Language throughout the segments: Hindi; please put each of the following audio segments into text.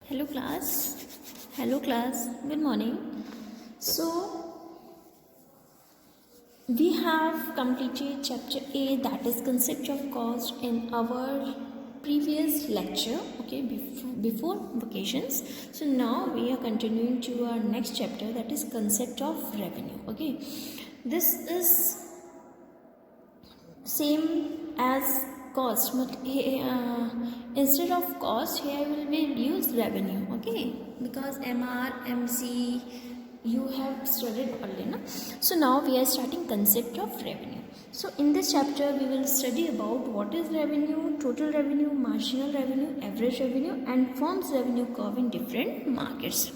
Hello class. Hello class. Good morning. So we have completed chapter A, that is concept of cost, in our previous lecture, okay, before vacations. So now we are continuing to our next chapter, that is concept of revenue. Okay, this is same as cost, but instead of cost here I will use revenue. Okay, because MR MC you have studied earlier, na? So now we are starting concept of revenue. So in this chapter we will study about what is revenue, total revenue, marginal revenue, average revenue, and firm's revenue curve in different markets.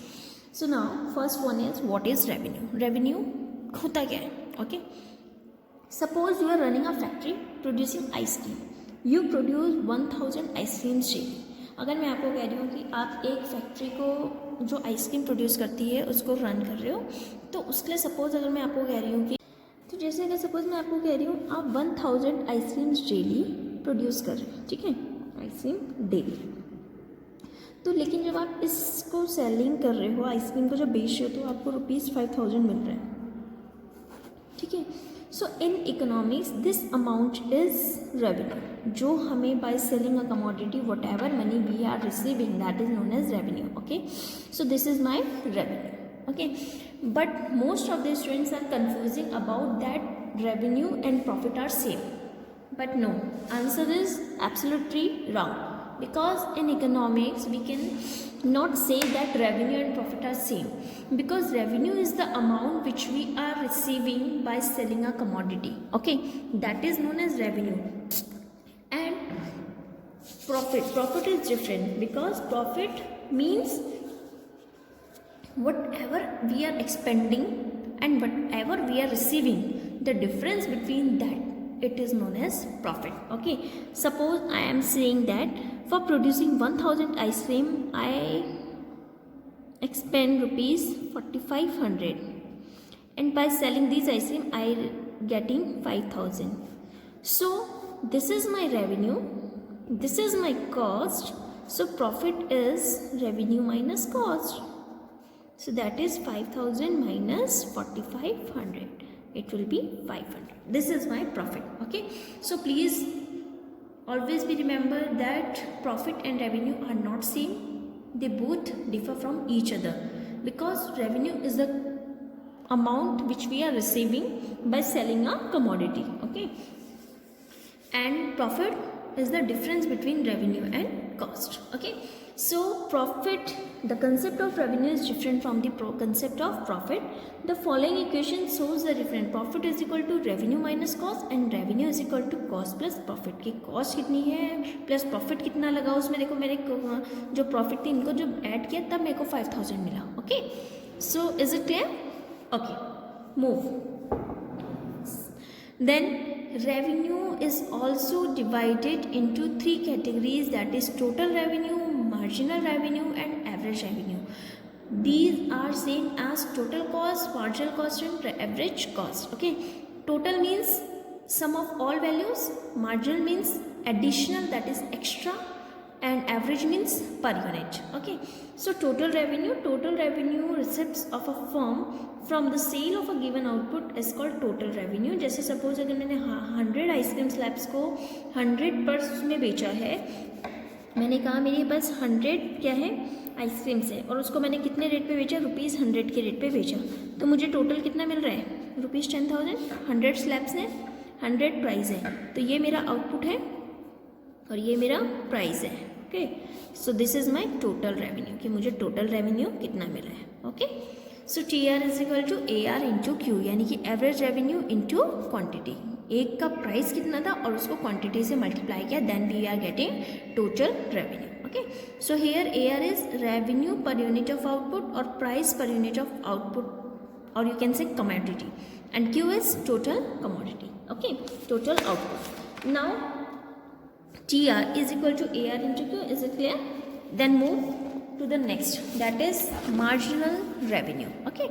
So now first one is what is revenue. Revenue होता क्या है? Okay, suppose you are running a factory producing ice cream. You produce 1000 ice creams daily. अगर मैं आपको कह रही हूँ कि आप एक फैक्ट्री को जो आइसक्रीम प्रोड्यूस करती है उसको रन कर रहे हो, तो उसके लिए सपोज अगर मैं आपको कह रही हूँ कि तो जैसे अगर सपोज मैं आपको कह रही हूँ आप 1000 आइसक्रीम्स डेली प्रोड्यूस कर रहे हो, ठीक है, आइसक्रीम डेली। तो लेकिन जब आप इसको सेलिंग कर रहे हो, आइसक्रीम को जब बेच रहे हो, तो आपको ₹5000 मिल रहा है, ठीक है। So in economics this amount is revenue, जो हमें by selling a commodity whatever money we are receiving, that is known as revenue. Okay, so this is my revenue. Okay, but most of the students are confusing about that revenue and profit are same, but no, answer is absolutely wrong, because in economics we can not say that revenue and profit are same, because revenue is the amount which we are receiving by selling a commodity. Okay, that is known as revenue. And profit is different, because profit means whatever we are expending and whatever we are receiving, the difference between that, it is known as profit. Okay, suppose I am saying that for producing 1000 ice cream I expend ₹4500, and by selling these ice cream I getting 5000. So this is my revenue, this is my cost, so profit is revenue minus cost. So that is 5000 minus 4500. It will be 500. This is my profit. Okay. So please always be remember that profit and revenue are not same. They both differ from each other, because revenue is the amount which we are receiving by selling a commodity. Okay. And profit is the difference between revenue and cost. Okay. So profit, the concept of revenue is different from the concept of profit. The following equation shows the difference. Profit is equal to revenue minus cost, and revenue is equal to cost plus profit. की cost कितनी है plus profit कितना लगा उसमें, देखो मेरे जो profit थी इनको जो add किया तब मेरे को 5000 मिला. Okay, so is it clear? Okay, move. Then revenue is also divided into 3 categories, that is total revenue, marginal revenue, and average revenue. These are same as total cost, marginal cost, and average cost. Okay, total means sum of all values, marginal means additional, that is extra, and average means per unit. Okay, so total revenue receipts of a firm from the sale of a given output is called total revenue. जैसे सपोज अगर मैंने 100 आइसक्रीम स्लैब्स को 100 पर में बेचा है, मैंने कहा मेरे पास 100 क्या है आइसक्रीम्स है, और उसको मैंने कितने रेट पे बेचा, ₹100 के रेट पे बेचा, तो मुझे टोटल कितना मिल रहा है, ₹10,000. 100 स्लैब्स है, 100 प्राइस है, तो ये मेरा आउटपुट है और ये मेरा प्राइस है. Okay, so this is my total revenue, कि मुझे टोटल रेवेन्यू कितना मिल रहा है. Okay, so TR is equal to AR into Q, यानी कि एवरेज रेवेन्यू इंटू क्वांटिटी. एक का प्राइस कितना था और उसको क्वांटिटी से मल्टीप्लाई किया, then we are getting total revenue. Okay, so here AR is revenue per unit of output और price per unit of output, or you can say commodity, and Q is total commodity. Okay, total output. Now TR is equal to AR into Q. Is it clear? Then move to the next, that is marginal revenue. Okay,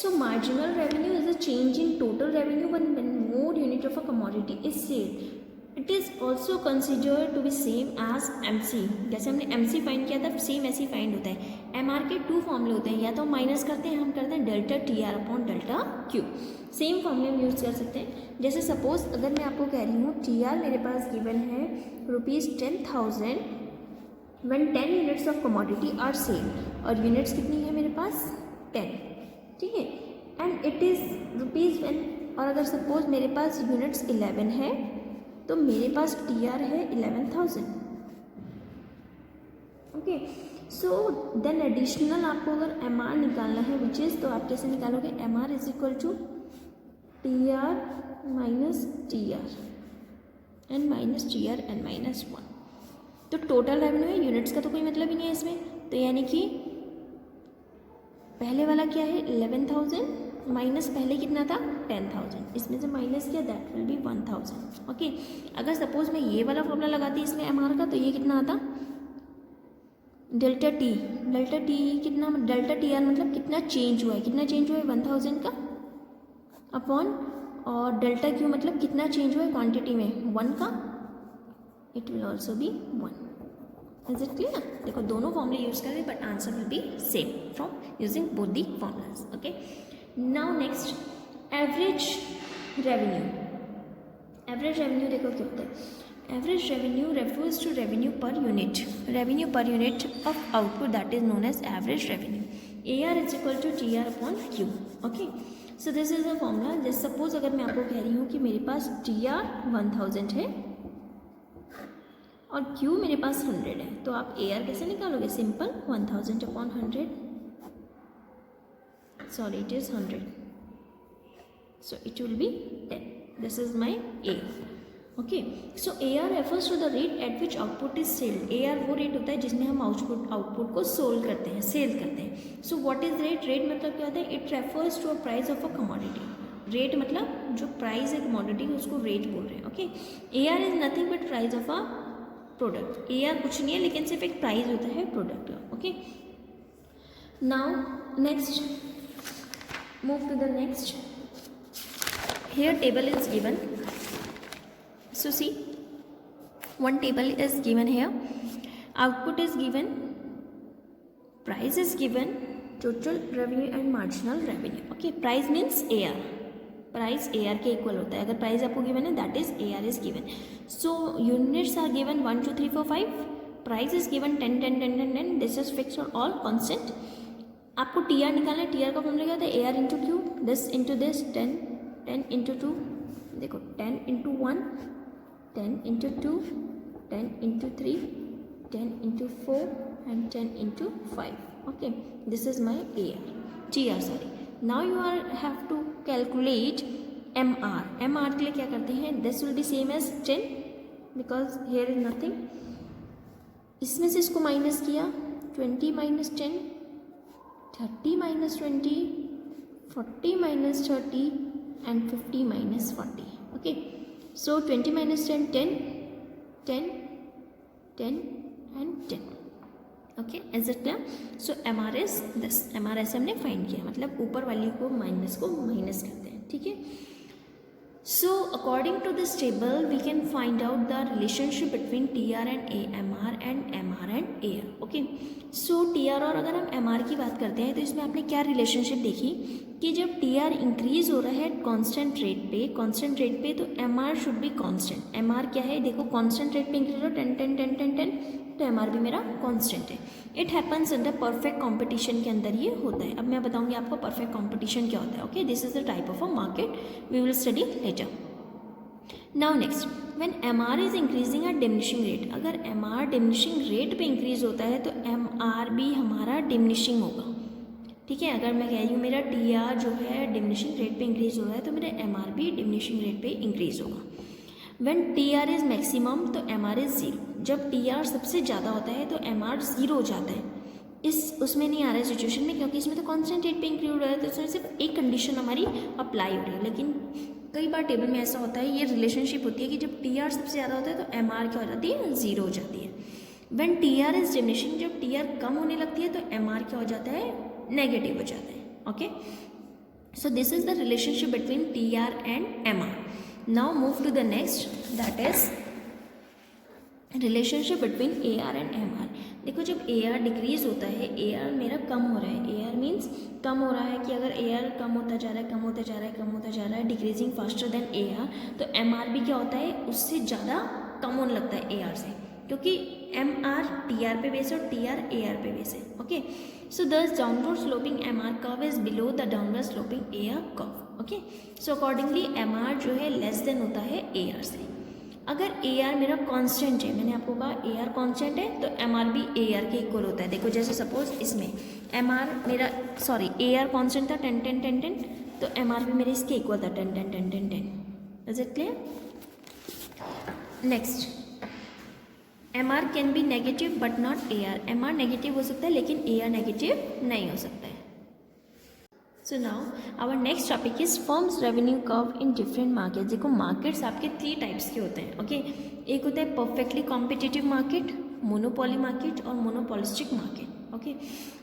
so marginal revenue is a change in total revenue when more unit of a commodity is sold. It is also considered to be same as MC। जैसे हमने MC फाइंड किया था, सेम ऐसे ही फाइंड होता है। MR के 2 फॉर्मूले होते हैं, या तो माइनस करते हैं, हम करते हैं delta TR upon delta Q। Same फॉर्मूले हम यूज़ कर सकते हैं। जैसे सपोज अगर मैं आपको कह रही हूँ TR मेरे पास गिवन है ₹10,000 when 10 units of commodity are sell, और यूनिट्स कितनी है मेरे पास 10, ठीक है। And it is rupees when, और अगर सपोज मेरे पास यूनिट्स 11 है तो मेरे पास TR है 11,000। ओके, सो देन एडिशनल आपको अगर MR निकालना है विच इज़, तो आप कैसे निकालोगे, MR is equal to TR minus TR N minus TR N minus 1। तो टोटल रेवेन्यू है, यूनिट्स का तो कोई मतलब ही नहीं है इसमें, तो यानी कि पहले वाला क्या है 11,000 माइनस पहले कितना था 10,000, इसमें से माइनस किया दैट विल बी 1,000। ओके, अगर सपोज मैं ये वाला फॉर्मूला लगाती इसमें MR का, तो ये कितना आता डेल्टा टी कितना, डेल्टा TR मतलब कितना चेंज हुआ है, कितना चेंज हुआ है 1,000 का अपॉन, और डेल्टा Q मतलब कितना चेंज हुआ है क्वांटिटी में 1 का, it will also be 1। Is it clear? देखो दोनों फॉर्मूले यूज़ कर रहे हैं but answer will be same from using both the formulas. Okay, now next average revenue. Average revenue देखो क्या होता है, average revenue refers to revenue per unit of output that is known as average revenue. AR is equal to TR upon Q। Okay, so this is a formula. जैसे सपोज अगर मैं आपको कह रही हूँ कि मेरे पास TR 1000 है और Q मेरे पास 100 है, तो आप AR कैसे निकालोगे, simple 1000 upon 100, sorry it is 100, so it will be 10. This is my A. Okay, so AR refers to the rate at which output is sold. AR वो रेट होता है जिसमें हम आउटपुट को सोल्ड करते हैं, सेल करते हैं। So what is rate? Rate मतलब क्या होता है, it refers to a price of a commodity. Rate मतलब जो प्राइस है कमोडिटी उसको रेट बोल रहे हैं। Okay, AR is nothing but price of a product. AR कुछ नहीं है लेकिन सिर्फ एक प्राइस होता है प्रोडक्ट का। Okay, now next move to the next. Here table is given, so see one table is given here, output is given, price is given, total revenue and marginal revenue. Okay, price means AR, price AR के इक्वल होता है। अगर प्राइस आपको गिवन है that is AR is given. So units are given 1 2 3 4 5, price is given 10 10 10 10 10, this is fix और ऑल कॉन्स्टेंट। आपको TR निकालना है, TR का फॉर्मूला क्या होता है, AR into Q, this into this, 10 10 into 2, देखो 10 into 1, 10 into 2, 10 into 3, 10 into 4 and 10 into 5। Okay, this is my TR sorry. Now you are have to calculate MR। MR के लिए क्या करते हैं, this will be same as 10 because here is nothing, इसमें से इसको माइनस किया, 20 minus 10, 30 minus 20, 40 minus 30 and 50 minus 40। Okay, so 20 minus 10 10 10 10 and 10। Okay, is it clear? So MR is this, MR ऐसे हमने फाइंड किया, मतलब ऊपर वाली को माइनस करते हैं। ठीक है, so according to this table we can find out the relationship between TR and MR and AR। Okay, so TR और अगर हम MR की बात करते हैं तो इसमें आपने क्या रिलेशनशिप देखी कि जब TR इंक्रीज हो रहा है कांस्टेंट रेट पे तो MR should be constant. MR क्या है, देखो कांस्टेंट रेट पे इंक्रीज हो रहा है 10 10 10 10 10, तो MR भी मेरा कांस्टेंट है। It happens under perfect competition के अंदर ये होता है। अब मैं बताऊंगी आपको परफेक्ट कंपटीशन क्या होता है। Okay, this is the type of a market, we will study later. Now next, when MR is increasing at diminishing rate, अगर MR डिमिनिशिंग रेट पे इंक्रीज होता है तो MR भी हमारा डिमिनिशिंग होगा। ठीक है, अगर मैं कह रही हूँ मेरा TR जो है डिमिनिशिंग रेट पे इंक्रीज हो रहा है तो मेरा MR भी डिमिनिशिंग रेट पे इंक्रीज होगा। व्हेन TR इज मैक्सिमम तो MR इज 0। जब TR सबसे ज़्यादा होता है तो MR 0 हो जाता है। उसमें नहीं आ रहा है सिचुएशन में, क्योंकि इसमें तो कॉन्स्टेंट रेट पे इंक्रीज हो रहा है तो इसमें सिर्फ एक कंडीशन हमारी अप्लाई हो रही है। लेकिन कई बार टेबल में ऐसा होता है, ये रिलेशनशिप होती है कि जब TR सबसे ज़्यादा होता है तो MR क्या हो जाती है, 0 हो जाती है। व्हेन TR इज डिमिनिशिंग, जब TR कम होने लगती है तो MR क्या हो जाता है, नेगेटिव हो जाता है। Okay, so this is the relationship between TR and MR। Now move to the next, that is relationship between A R and M R. देखो जब ए आर डिक्रीज होता है, ए आर मेरा कम हो रहा है, ए आर मीन्स कम हो रहा है कि अगर ए आर कम होता जा रहा है, कम होता जा रहा है, कम होता जा रहा है, decreasing faster than A R, तो एम आर भी क्या होता है, उससे ज़्यादा कम होने लगता है ए आर से, क्योंकि एम आर टी आर पे बेस है और टी आर ए आर पे बेस है। Okay, so this downward sloping M R curve is below the downward sloping A R curve. Okay, so accordingly M R जो है लेस देन होता है ए आर से। अगर ए आर मेरा कांस्टेंट है, मैंने आपको कहा ए आर कांस्टेंट है, तो एम आर भी ए आर के इक्वल होता है। देखो जैसे सपोज इसमें एम आर मेरा ए आर कांस्टेंट था 10 10 10 10, तो एम आर भी मेरे इसके इक्वल था 10 10 10 10 10। Is it clear? Next, M R can be negative but not A R. M R negative हो सकता है लेकिन ए आर नेगेटिव नहीं हो सकता है। So now our next topic is firms revenue curve in different market. देखो मार्केट्स आपके 3 टाइप्स के होते हैं। ओके, एक होता है perfectly competitive market, monopoly market और monopolistic market. Okay,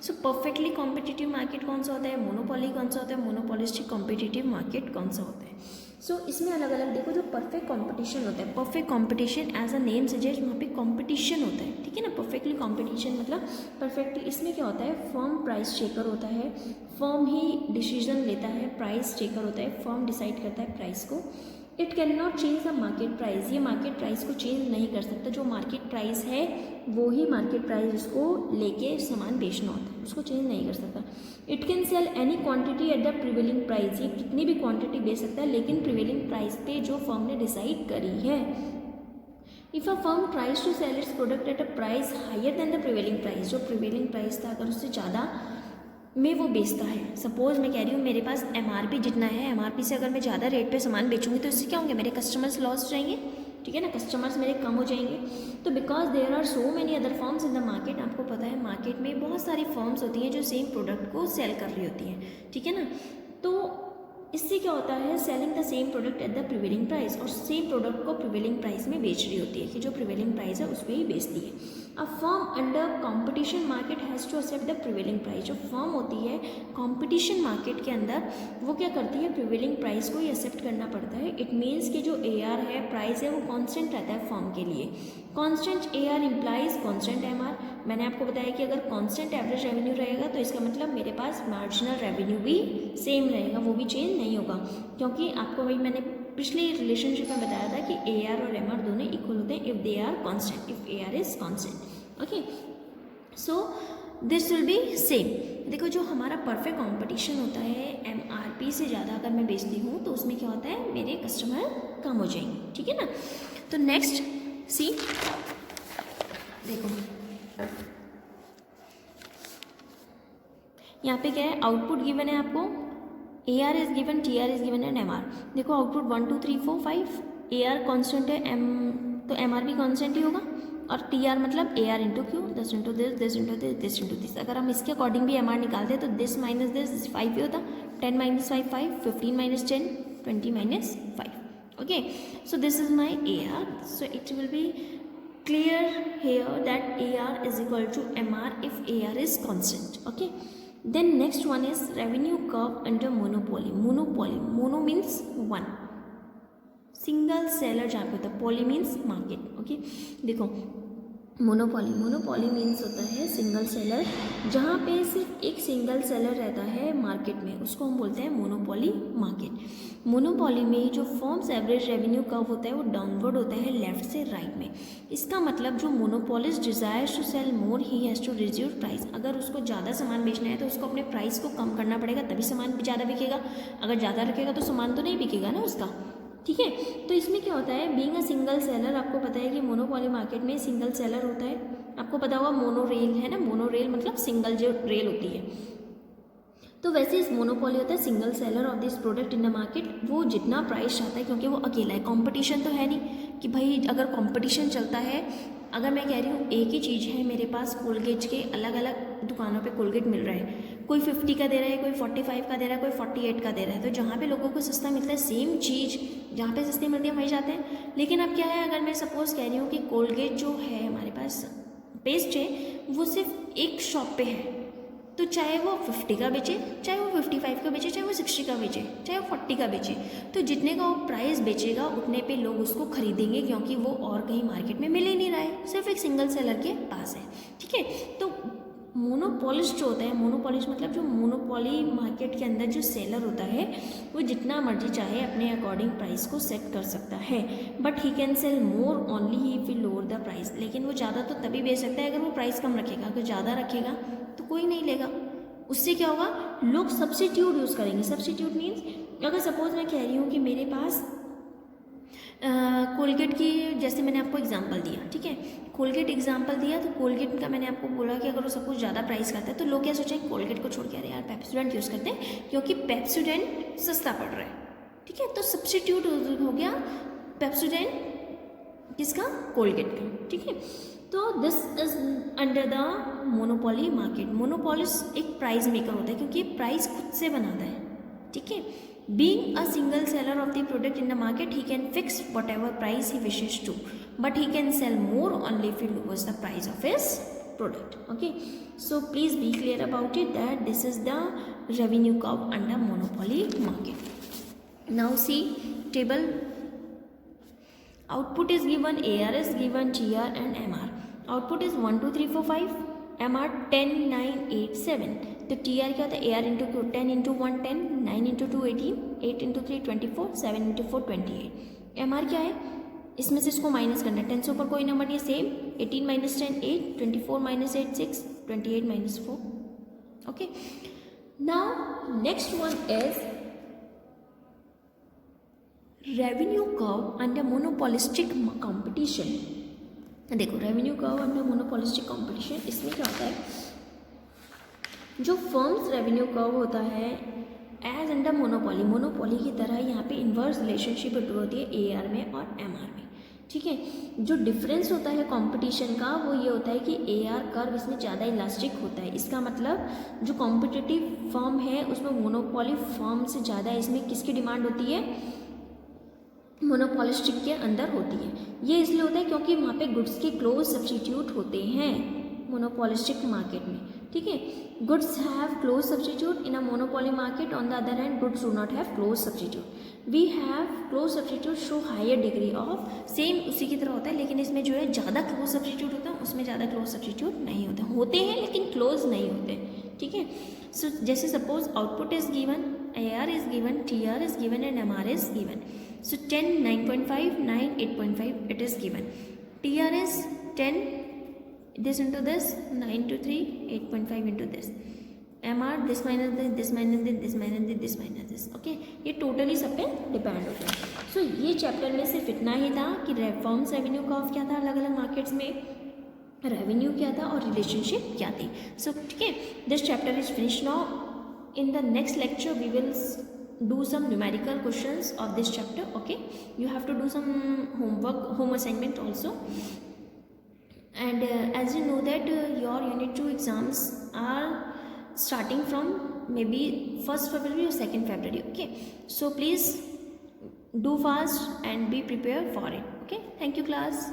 so perfectly competitive market कौन सा होता है, मोनोपोली कौन सा होता है, मोनोपोलिस्टिक कॉम्पिटिटिव मार्केट कौन सा होता है। सो इसमें अलग अलग देखो, जो परफेक्ट कॉम्पिटिशन होता है, perfect competition as a name suggest, वहाँ पे कॉम्पिटिशन होता है, ठीक है ना। परफेक्टली कॉम्पिटिशन मतलब परफेक्टली, इसमें क्या होता है, फर्म प्राइस चेकर होता है, फर्म ही डिसीजन लेता है, प्राइस चेकर होता है, फर्म डिसाइड करता है प्राइस को। It can not change the market price, ये मार्केट प्राइस को चेंज नहीं कर सकता। जो मार्केट प्राइस है वो ही मार्केट प्राइस उसको लेके सामान बेचना होता है, उसको चेंज नहीं कर सकता। It can sell any quantity at the prevailing price, ये कितनी भी क्वांटिटी बेच सकता है लेकिन प्रिवेलिंग प्राइस पे जो फर्म ने डिसाइड करी है। If a firm tries to sell its product at a price higher than the prevailing price, जो प्रिवेलिंग प्राइस था अगर उससे ज़्यादा में वो बेचता है, सपोज मैं कह रही हूँ मेरे पास एमआरपी जितना है, एमआरपी से अगर मैं ज़्यादा रेट पे सामान बेचूंगी तो इससे क्या होंगे, मेरे कस्टमर्स लॉस हो जाएंगे, ठीक है ना, कस्टमर्स मेरे कम हो जाएंगे। तो because there are so many other firms in the market, आपको पता है मार्केट में बहुत सारी फर्म्स होती हैं जो सेम प्रोडक्ट को सेल कर रही होती हैं, ठीक है ना। तो इससे क्या होता है, selling the same product at the prevailing price, और सेम प्रोडक्ट को प्रिवेलिंग प्राइस में बेच रही होती है, कि जो प्रिवेलिंग प्राइस है उस पर ही बेचती है। A firm under competition market has to accept the prevailing price, जो फर्म होती है कॉम्पिटिशन मार्केट के अंदर वो क्या करती है, प्रिवेलिंग प्राइस को ही एक्सेप्ट करना पड़ता है। इट मीन्स कि जो ए आर है, प्राइस है, वो कॉन्स्टेंट रहता है फर्म के लिए। Constant A R implies constant M R. मैंने आपको बताया कि अगर कॉन्स्टेंट एवरेज रेवेन्यू रहेगा तो इसका मतलब मेरे पास मार्जिनल रेवेन्यू भी सेम रहेगा, वो भी चेंज नहीं होगा, क्योंकि आपको वही मैंने पिछले रिलेशनशिप में बताया था कि ए आर और एम आर दोनों इक्वल होते हैं if they are constant, if A R is constant. Okay, so this will be same. देखो जो हमारा परफेक्ट कॉम्पिटिशन होता है, एम आर पी से ज़्यादा अगर मैं बेचती हूँ तो उसमें क्या होता है, मेरे कस्टमर कम हो जाएंगे, ठीक है ना। तो नेक्स्ट सी, देखो यहाँ पे क्या है, आउटपुट गिवन है आपको, A R is given, T R is given and M R. देखो आउटपुट 1 2 3 4 5, ए आर कॉन्स्टेंट है, तो एम आर भी कॉन्स्टेंट ही होगा, और टी आर मतलब A R into Q, this into this, this into this, this into this. अगर हम इसके अकॉर्डिंग भी एम आर निकालते हैं तो दिस माइनस दिस 5 ही होता, 10 minus 5 5, 15 minus 10 20 minus 5। Okay, so this is my A R, so it will be clear here that AR is equal to MR if AR is constant. Okay, then next one is revenue curve under monopoly. Mono means one, single seller जहाँ पे होता है, poly means market. Okay, देखो मोनोपोली मीन्स होता है सिंगल सेलर, जहाँ पे सिर्फ एक सिंगल सेलर रहता है मार्केट में, उसको हम बोलते हैं मोनोपोली मार्केट। मोनोपोली में जो फर्म्स एवरेज रेवेन्यू कर्व होता है वो डाउनवर्ड होता है लेफ्ट से राइट में। इसका मतलब जो monopolist desires to sell more he has to reduce price, अगर उसको ज़्यादा सामान बेचना है तो उसको अपने प्राइस को कम करना पड़ेगा, तभी सामान ज़्यादा बिकेगा। अगर ज़्यादा रखेगा तो सामान तो नहीं बिकेगा ना उसका, ठीक है। तो इसमें क्या होता है, बीइंग अ सिंगल सेलर, आपको पता है कि मोनोपोली मार्केट में सिंगल सेलर होता है, आपको पता होगा मोनो रेल है ना, मोनो रेल मतलब सिंगल जो रेल होती है, तो वैसे इस मोनोपोली होता है single seller of this product in the market. वो जितना प्राइस चाहता है, क्योंकि वो अकेला है, कंपटीशन तो है नहीं कि भाई अगर कंपटीशन चलता है, अगर मैं कह रही हूँ एक ही चीज़ है मेरे पास, कोलगेट के अलग अलग दुकानों पे कोलगेट मिल रहा है, कोई 50 का दे रहा है, कोई 45 का दे रहा है, कोई 48 का दे रहा है, तो जहाँ पे लोगों को सस्ता मिलता है, सेम चीज़ जहाँ पे सस्ती मिलती है वहीं जाते हैं। लेकिन अब क्या है, अगर मैं सपोज़ कह रही हूँ कि कोलगेट जो है हमारे पास पेस्ट है वो सिर्फ एक शॉप पे है, तो चाहे वो 50 का बेचे, चाहे वो 55 का बेचे, चाहे वो 60 का बेचे, चाहे वो 40 का बेचे, तो जितने का वो प्राइस बेचेगा उतने पे लोग उसको खरीदेंगे, क्योंकि वो और कहीं मार्केट में मिल ही नहीं रहा है, सिर्फ एक सिंगल सेलर के पास है। ठीक है, तो मोनोपोलिस्ट जो होता है, मोनोपोलिस्ट मतलब जो मोनोपोली मार्केट के अंदर जो सेलर होता है वो जितना मर्जी चाहे अपने अकॉर्डिंग प्राइस को सेट कर सकता है, but he can sell more only he will lower the price. लेकिन वो ज़्यादा तो तभी बेच सकता है अगर वो प्राइस कम रखेगा, अगर ज़्यादा रखेगा तो कोई नहीं लेगा। उससे क्या होगा, लोग सब्स्टिट्यूट यूज़ करेंगे। सब्स्टिट्यूट मीन्स अगर सपोज मैं कह रही हूँ कि मेरे पास कोलगेट की, जैसे मैंने आपको एग्जांपल दिया, ठीक है, कोलगेट एग्जांपल दिया, तो कोलगेट का मैंने आपको बोला कि अगर वो सपोज ज़्यादा प्राइस करता है तो लोग क्या सोचेंगे, कोलगेट को छोड़ के अरे यार पेप्सोडेंट यूज़ करते हैं क्योंकि पेप्सोडेंट सस्ता पड़ रहा है। ठीक है, तो सब्स्टिट्यूट हो गया पेप्सोडेंट किसका, कोलगेट का। ठीक है, तो this is under the monopoly market. Monopolist एक प्राइस मेकर होता है क्योंकि प्राइस खुद से बनाता है। ठीक है, being a single seller of the product in the market, he can fix whatever price he wishes to, but he can sell more only if he lowers the price of his product. Okay, so please be clear about it that this is the revenue curve under monopoly market. Now see table. Output is given, AR is given, TR and MR. Output is 1 2 3 4 5, MR 10 9 8 7. तो टी आर क्या होता है, A R into 10 into 1 10, 9 into 2 18, 8 into 3 24, 7 into 4 28। M R क्या है, इसमें से इसको माइनस करना है, 10 से ऊपर कोई नंबर नहीं है, same 18 minus 10 8, 24 minus 8 6, 28 minus 4। Okay, now next one is revenue curve under monopolistic competition. देखो revenue curve under monopolistic competition, इसमें क्या होता है, जो फर्म्स रेवेन्यू कर्व होता है एज अंडर मोनोपोली, मोनोपोली की तरह यहाँ पे इन्वर्स रिलेशनशिप होती है ए आर में और एम आर में। ठीक है, जो डिफरेंस होता है कंपटीशन का वो ये होता है कि ए आर कर्व इसमें ज़्यादा इलास्टिक होता है। इसका मतलब जो कॉम्पिटिटिव फर्म है उसमें मोनोपोली फर्म से ज़्यादा इसमें किसकी डिमांड होती है, मोनोपोलिस्टिक के अंदर होती है। ये इसलिए होता है क्योंकि वहाँ पे गुड्स के क्लोज सब्स्टिट्यूट होते हैं मोनोपोलिस्टिक मार्केट में। ठीक है, goods have close substitute in a monopoly market, on the other hand goods do not have close substitute. We have close substitute show higher degree of, same उसी की तरह होता है, लेकिन इसमें जो है ज़्यादा क्लोज सब्स्टिट्यूट होता है, उसमें ज़्यादा क्लोज सब्स्टिट्यूट नहीं होते, होते हैं लेकिन क्लोज नहीं होते। ठीक है, सो जैसे suppose output is given, A R is given, T R is given and M R is given. So 10 9.5 9 8.5 it is given. TR is 10 this into this, 9 to 3 8.5 into this. MR this minus this, this minus this, this minus this, this minus this. Okay, ये टोटली सब पे डिपेंड होता है। सो ये चैप्टर में सिर्फ इतना ही था कि फर्म्स रेवेन्यू कर्व क्या था अलग अलग मार्केट्स में, रेवेन्यू क्या था और रिलेशनशिप क्या थी। सो ठीक है, this chapter is finish now. In the next lecture we will do some numerical questions of this chapter. Okay, you have to do some homework, home assignment also, and as you know that your unit 2 exams are starting from maybe 1st February or 2nd February. Okay, so please do fast and be prepared for it. Okay, thank you class.